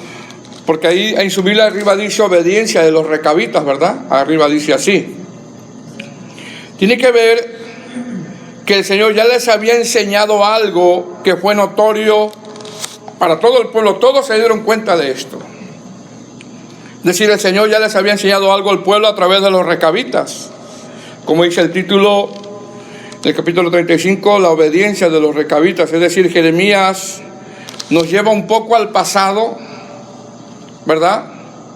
Porque ahí en su Biblia arriba dice obediencia de los recabitas, ¿verdad? Arriba dice así. Tiene que ver que el Señor ya les había enseñado algo que fue notorio para todo el pueblo. Todos se dieron cuenta de esto. Es decir, el Señor ya les había enseñado algo al pueblo a través de los recabitas. Como dice el título del capítulo 35, la obediencia de los recabitas. Es decir, Jeremías nos lleva un poco al pasado, ¿verdad?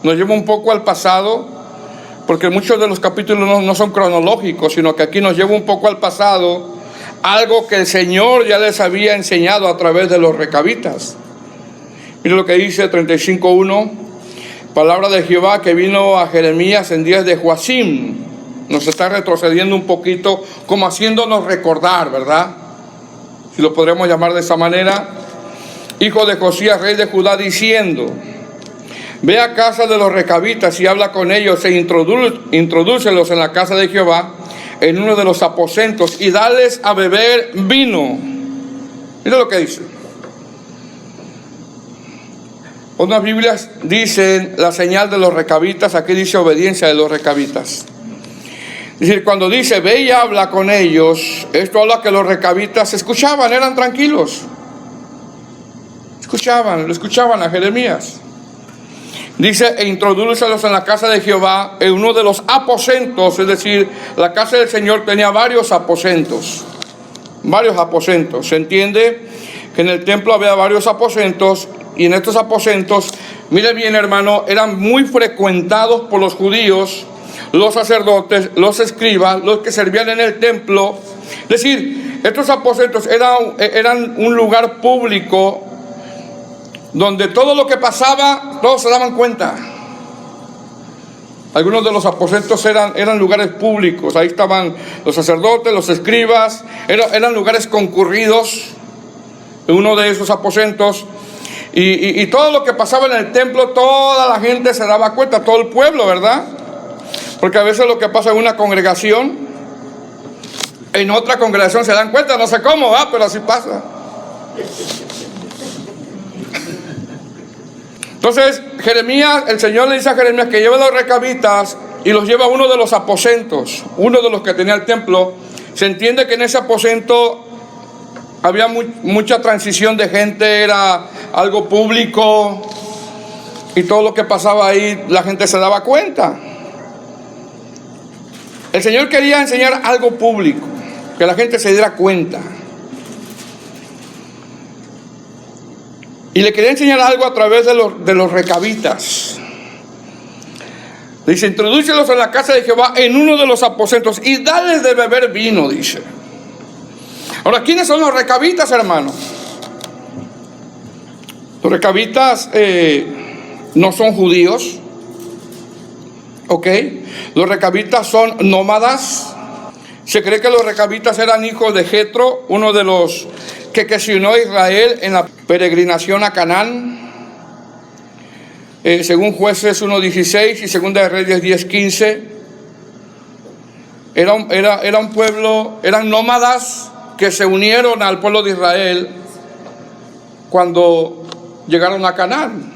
Nos lleva un poco al pasado, porque muchos de los capítulos no son cronológicos, sino que aquí nos lleva un poco al pasado, algo que el Señor ya les había enseñado a través de los recabitas. Mire lo que dice 35:1. Palabra de Jehová que vino a Jeremías en días de Joacim. Nos está retrocediendo un poquito, como haciéndonos recordar, ¿verdad? Si lo podremos llamar de esa manera. Hijo de Josías, rey de Judá, diciendo: ve a casa de los recabitas y habla con ellos e introdúcelos en la casa de Jehová, en uno de los aposentos, y dales a beber vino. Mira lo que dice. Unas Biblias dicen la señal de los recabitas, aquí dice obediencia de los recabitas. Es decir, cuando dice ve y habla con ellos, esto habla que los recabitas escuchaban, eran tranquilos. Lo escuchaban a Jeremías. Dice, e introdúcelos en la casa de Jehová, en uno de los aposentos, es decir, la casa del Señor tenía varios aposentos. Se entiende que en el templo había varios aposentos, y en estos aposentos, mire bien hermano, eran muy frecuentados por los judíos, los sacerdotes, los escribas, los que servían en el templo. Es decir, estos aposentos eran un lugar público donde todo lo que pasaba, todos se daban cuenta. Algunos de los aposentos eran lugares públicos, ahí estaban los sacerdotes, los escribas, eran lugares concurridos, en uno de esos aposentos, y todo lo que pasaba en el templo, toda la gente se daba cuenta, todo el pueblo, ¿verdad? Porque a veces lo que pasa en una congregación, en otra congregación se dan cuenta, no sé cómo, pero así pasa. Entonces Jeremías, el Señor le dice a Jeremías que lleve a los recabitas y los lleva a uno de los aposentos, uno de los que tenía el templo. Se entiende que en ese aposento había mucha transición de gente, era algo público, y todo lo que pasaba ahí la gente se daba cuenta. El Señor quería enseñar algo público, que la gente se diera cuenta. Y le quería enseñar algo a través de los recabitas. Dice, introdúcelos en la casa de Jehová, en uno de los aposentos, y dales de beber vino, dice. Ahora, ¿quiénes son los recabitas, hermano? Los recabitas no son judíos, ¿ok? Los recabitas son nómadas. Se cree que los recabitas eran hijos de Jetro, uno de los que se unió a Israel en la peregrinación a Canaán. Según Jueces 1:16 y Segunda de Reyes 10:15, era un pueblo, eran nómadas que se unieron al pueblo de Israel cuando llegaron a Canaán.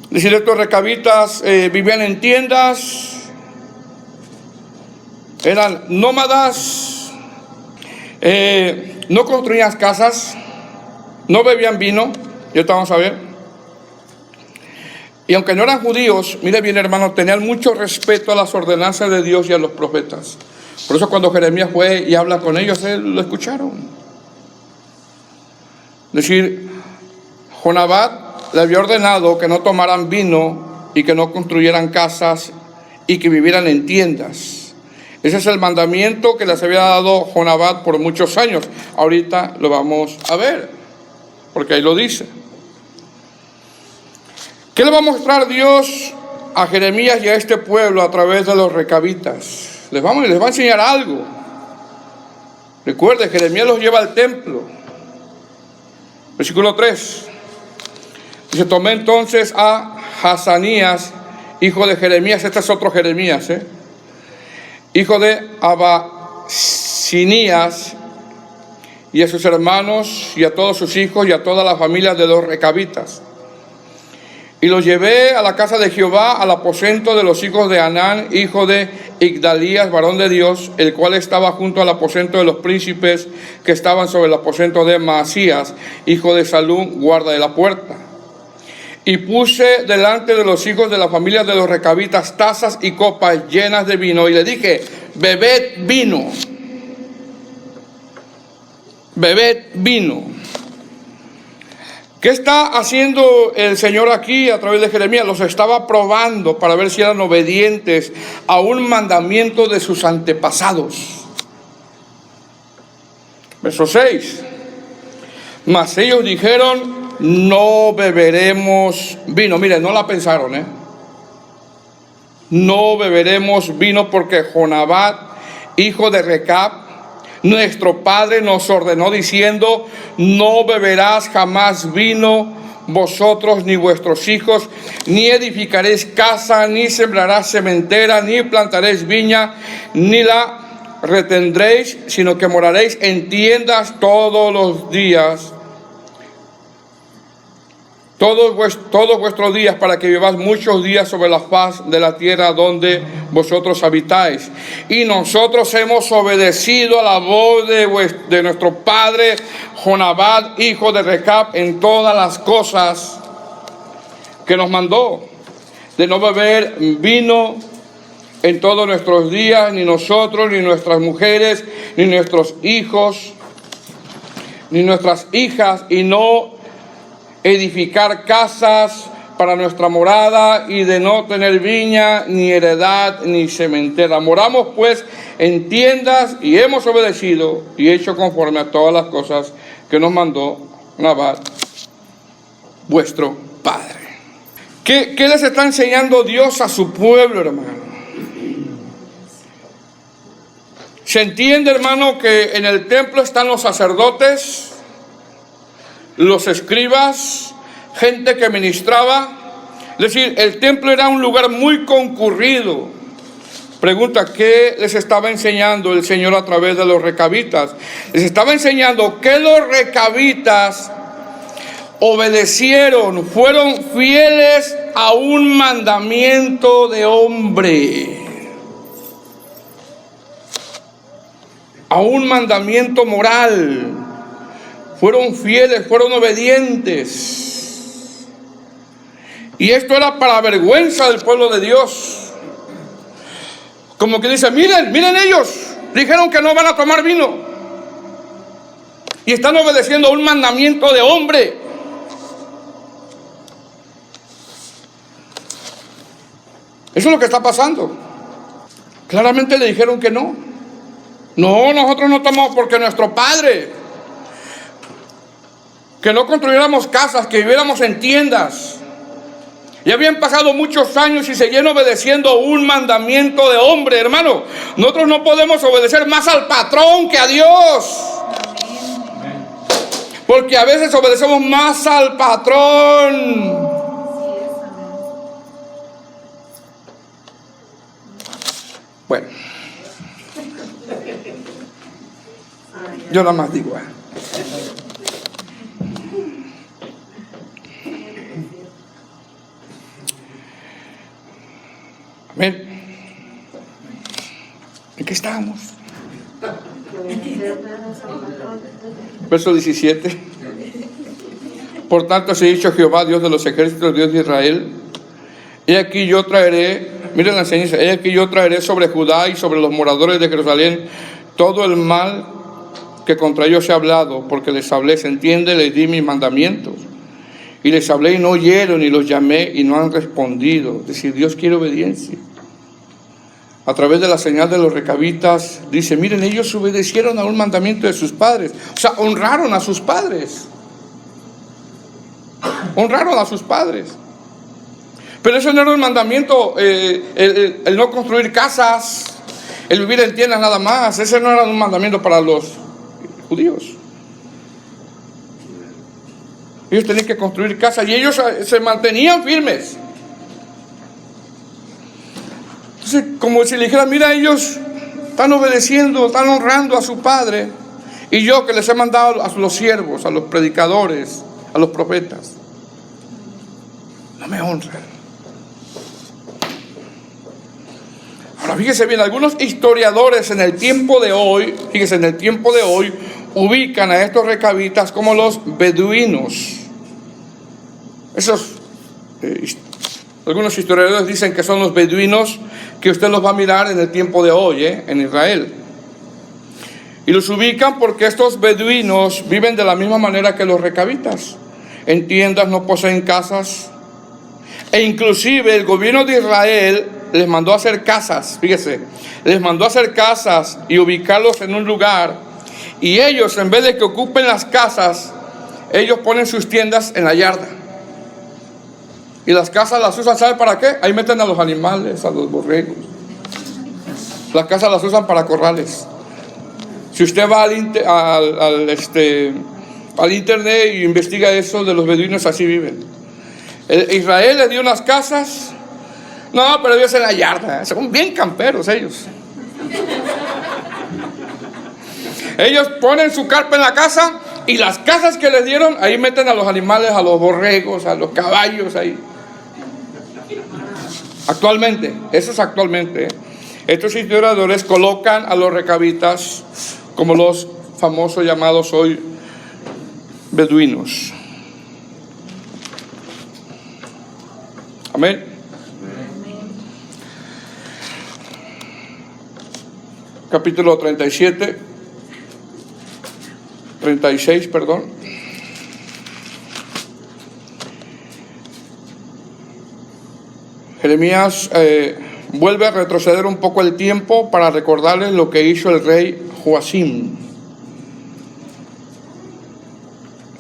Es decir, estos recabitas vivían en tiendas, eran nómadas, no construían casas, no bebían vino, ya vamos a ver. Y aunque no eran judíos, mire bien hermano, tenían mucho respeto a las ordenanzas de Dios y a los profetas. Por eso cuando Jeremías fue y habla con ellos, lo escucharon. Es decir, Jonabat le había ordenado que no tomaran vino y que no construyeran casas y que vivieran en tiendas. Ese es el mandamiento que les había dado Jonabat por muchos años. Ahorita lo vamos a ver, porque ahí lo dice. ¿Qué le va a mostrar Dios a Jeremías y a este pueblo a través de los recabitas? Les va a enseñar algo. Recuerde, Jeremías los lleva al templo. Versículo 3. Dice, tomé entonces a Hazanías, hijo de Jeremías, este es otro Jeremías, hijo de Abasinías, y a sus hermanos, y a todos sus hijos, y a toda la familia de los recabitas. Y los llevé a la casa de Jehová, al aposento de los hijos de Anán, hijo de Igdalías, varón de Dios, el cual estaba junto al aposento de los príncipes que estaban sobre el aposento de Maasías, hijo de Salum, guarda de la puerta. Y puse delante de los hijos de la familia de los recabitas tazas y copas llenas de vino, y le dije, bebed vino. Bebed vino. ¿Qué está haciendo el Señor aquí a través de Jeremías? Los estaba probando para ver si eran obedientes a un mandamiento de sus antepasados. Verso 6. Mas ellos dijeron, no beberemos vino. Miren, no la pensaron, No beberemos vino porque Jonadab, hijo de Recab, nuestro padre, nos ordenó diciendo: no beberás jamás vino, vosotros ni vuestros hijos, ni edificaréis casa, ni sembrarás sementera, ni plantaréis viña, ni la retendréis, sino que moraréis en tiendas todos vuestros días, para que viváis muchos días sobre la faz de la tierra donde vosotros habitáis. Y nosotros hemos obedecido a la voz de nuestro padre Jonadab, hijo de Recab, en todas las cosas que nos mandó, de no beber vino en todos nuestros días, ni nosotros, ni nuestras mujeres, ni nuestros hijos, ni nuestras hijas, y no edificar casas para nuestra morada, y de no tener viña, ni heredad, ni sementera. Moramos pues en tiendas, y hemos obedecido y hecho conforme a todas las cosas que nos mandó Nabat, vuestro padre. ¿Qué les está enseñando Dios a su pueblo, hermano? Se entiende, hermano, que en el templo están los sacerdotes, los escribas, gente que ministraba. Es decir, el templo era un lugar muy concurrido. Pregunta, ¿qué les estaba enseñando el Señor a través de los recabitas? Les estaba enseñando que los recabitas obedecieron, fueron fieles a un mandamiento de hombre, a un mandamiento moral. Fueron fieles, fueron obedientes. Y esto era para vergüenza del pueblo de Dios. Como que dice, miren ellos, dijeron que no van a tomar vino, y están obedeciendo a un mandamiento de hombre. Eso es lo que está pasando. Claramente le dijeron que no. No, nosotros no tomamos, porque nuestro padre, que no construyéramos casas, que viviéramos en tiendas. Ya habían pasado muchos años y seguían obedeciendo un mandamiento de hombre, hermano. Nosotros no podemos obedecer más al patrón que a Dios. Porque a veces obedecemos más al patrón. Bueno, yo nada más digo, Amén. ¿En qué estábamos? Verso 17. Por tanto, así ha dicho Jehová, Dios de los ejércitos, Dios de Israel: he aquí yo traeré, miren la enseñanza, he aquí yo traeré sobre Judá y sobre los moradores de Jerusalén todo el mal que contra ellos he hablado, porque les hablé, se entiende, les di mis mandamientos, y les hablé y no oyeron, y los llamé y no han respondido. Es decir, Dios quiere obediencia. A través de la señal de los recabitas, dice, miren, ellos obedecieron a un mandamiento de sus padres. O sea, honraron a sus padres. Honraron a sus padres. Pero eso no era un mandamiento, el no construir casas, el vivir en tiendas nada más. Ese no era un mandamiento para los judíos. Ellos tenían que construir casas y ellos se mantenían firmes. Entonces, como si le dijeran, mira, ellos están obedeciendo, están honrando a su padre, y yo que les he mandado a los siervos, a los predicadores, a los profetas, no me honran. Ahora fíjese bien, algunos historiadores en el tiempo de hoy, ubican a estos recabitas como los beduinos. Algunos historiadores dicen que son los beduinos que usted los va a mirar en el tiempo de hoy, en Israel. Y los ubican porque estos beduinos viven de la misma manera que los recabitas. En tiendas, no poseen casas. E inclusive el gobierno de Israel les mandó a hacer casas, fíjese, les mandó a hacer casas y ubicarlos en un lugar. Y ellos, en vez de que ocupen las casas, ellos ponen sus tiendas en la yarda. Y las casas las usan, ¿sabe para qué? Ahí meten a los animales, a los borregos. Las casas las usan para corrales. Si usted va al internet y investiga eso de los beduinos, así viven. Israel le dio unas casas. No, pero ellos en la yarda. Son bien camperos ellos. Ellos ponen su carpa en la casa y las casas que les dieron, ahí meten a los animales, a los borregos, a los caballos ahí. Actualmente, eso es actualmente. Estos historiadores colocan a los recabitas como los famosos llamados hoy beduinos. Amén. Capítulo 36, perdón. Jeremías vuelve a retroceder un poco el tiempo para recordarles lo que hizo el rey Joacim.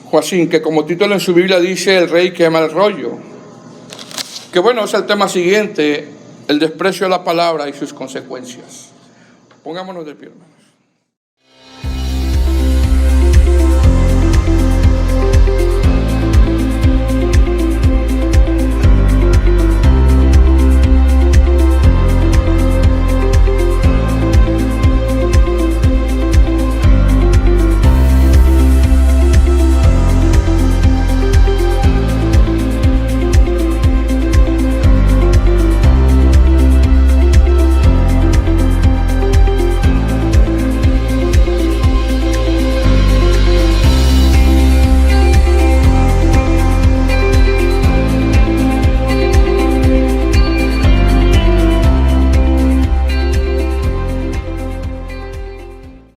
Joacim, que como título en su Biblia dice el rey quema el rollo. Que bueno, es el tema siguiente, el desprecio a la palabra y sus consecuencias. Pongámonos de pie, hermanos.